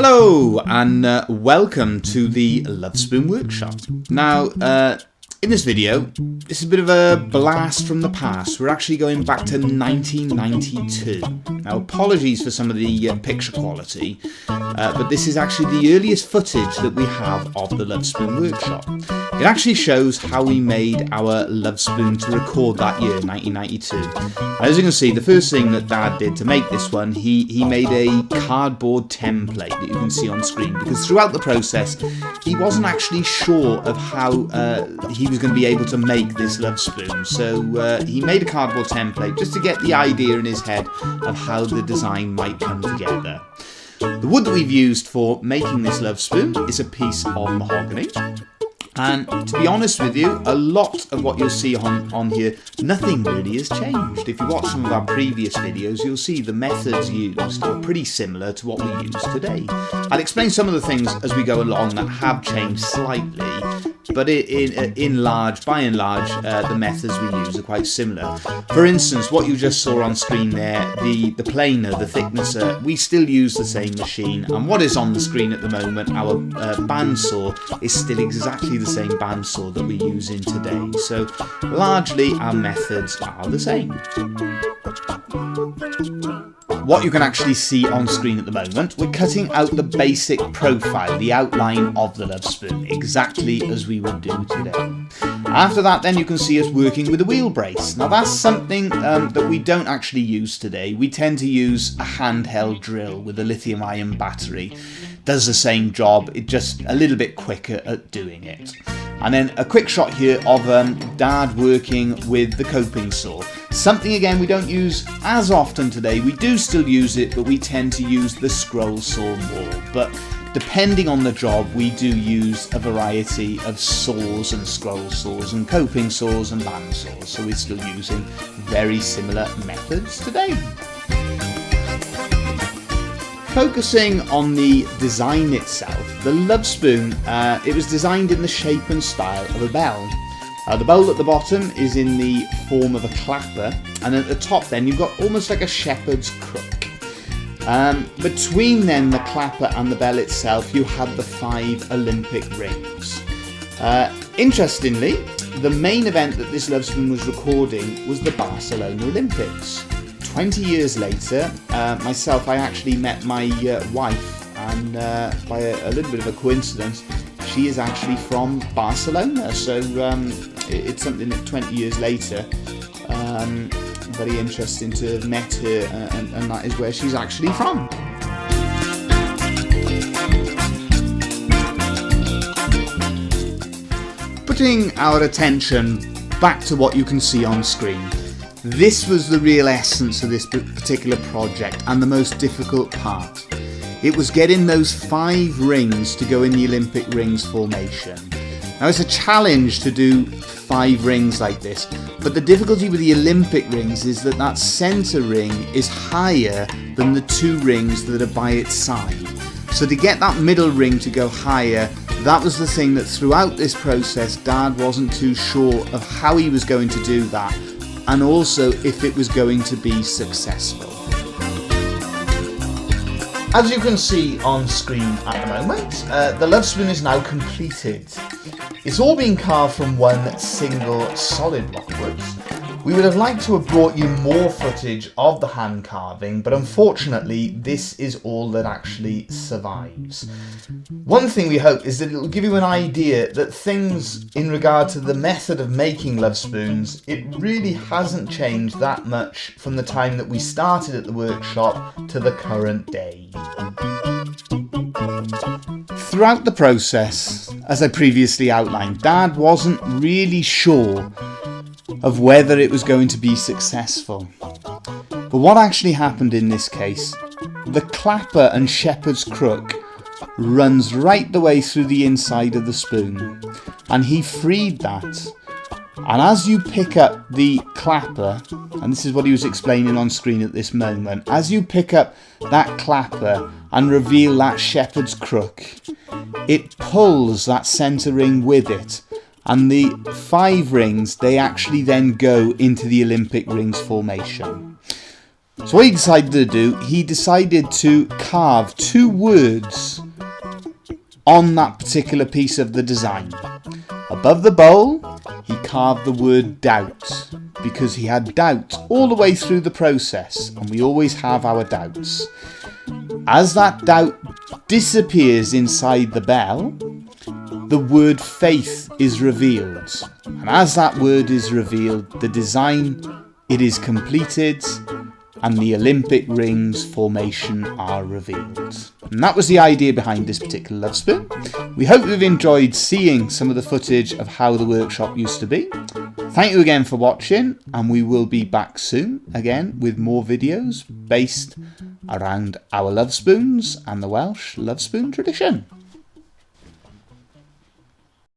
Hello and welcome to the Lovespoon Workshop. Now, in this video, this is a bit of a blast from the past. We're actually going back to 1992. Now, apologies for some of the picture quality, but this is actually the earliest footage that we have of the Lovespoon Workshop. It actually shows how we made our Lovespoon to record that year, 1992. As you can see, the first thing that Dad did to make this one, he made a cardboard template that you can see on screen, because throughout the process, he wasn't actually sure of how he was going to be able to make this Lovespoon. So he made a cardboard template just to get the idea in his head of how the design might come together. The wood that we've used for making this Lovespoon is a piece of mahogany. And to be honest with you, a lot of what you'll see on here, nothing really has changed. If you watch some of our previous videos, you'll see the methods used are pretty similar to what we use today. I'll explain some of the things as we go along that have changed slightly, but by and large, the methods we use are quite similar. For instance, what you just saw on screen there, the planer, the thicknesser, we still use the same machine, and what is on the screen at the moment, our bandsaw, is still exactly the same bandsaw that we use in today. So largely our methods are the same. What you can actually see on screen at the moment, we're cutting out the basic profile, the outline of the Lovespoon, exactly as we would do today. After that, then you can see us working with a wheel brace. Now that's something that we don't actually use today. We tend to use a handheld drill with a lithium-ion battery. Does the same job, it's just a little bit quicker at doing it. And then a quick shot here of Dad working with the coping saw. Something again we don't use as often today. We do still use it, but we tend to use the scroll saw more. But depending on the job, we do use a variety of saws and scroll saws and coping saws and band saws. So we're still using very similar methods today. Focusing on the design itself, the Lovespoon, it was designed in the shape and style of a bell. The bowl at the bottom is in the form of a clapper, and at the top then you've got almost like a shepherd's crook. Between then the clapper and the bell itself, you had the 5 Olympic rings. Interestingly, the main event that this Lovespoon was recording was the Barcelona Olympics. 20 years later, I actually met my wife, and by a little bit of a coincidence, she is actually from Barcelona. So it's something that 20 years later, very interesting to have met her, and that is where she's actually from. Putting our attention back to what you can see on screen. This was the real essence of this particular project and the most difficult part. It was getting those 5 rings to go in the Olympic rings formation. Now it's a challenge to do 5 rings like this, but the difficulty with the Olympic rings is that centre ring is higher than the 2 rings that are by its side. So to get that middle ring to go higher, that was the thing that throughout this process Dad wasn't too sure of how he was going to do that, and also if it was going to be successful. As you can see on screen at the moment, the Lovespoon is now completed. It's all been carved from one single solid block of wood. We would have liked to have brought you more footage of the hand carving, but unfortunately this is all that actually survives. One thing we hope is that it will give you an idea that things in regard to the method of making Lovespoons, it really hasn't changed that much from the time that we started at the workshop to the current day. Throughout the process, as I previously outlined, Dad wasn't really sure of whether it was going to be successful. But what actually happened in this case, the clapper and shepherd's crook runs right the way through the inside of the spoon, and he freed that. And as you pick up the clapper, and this is what he was explaining on screen at this moment, as you pick up that clapper and reveal that shepherd's crook, it pulls that centre ring with it, and the 5 rings, they actually then go into the Olympic rings formation. So what he decided to do, he decided to carve 2 words on that particular piece of the design. Above the bowl, he carved the word doubt, because he had doubt all the way through the process, and we always have our doubts. As that doubt disappears inside the bell, the word faith is revealed. And as that word is revealed, the design, it is completed, and the Olympic rings formation are revealed. And that was the idea behind this particular Love Spoon. We hope you've enjoyed seeing some of the footage of how the workshop used to be. Thank you again for watching, and we will be back soon again with more videos based around our Love Spoons and the Welsh Love Spoon tradition.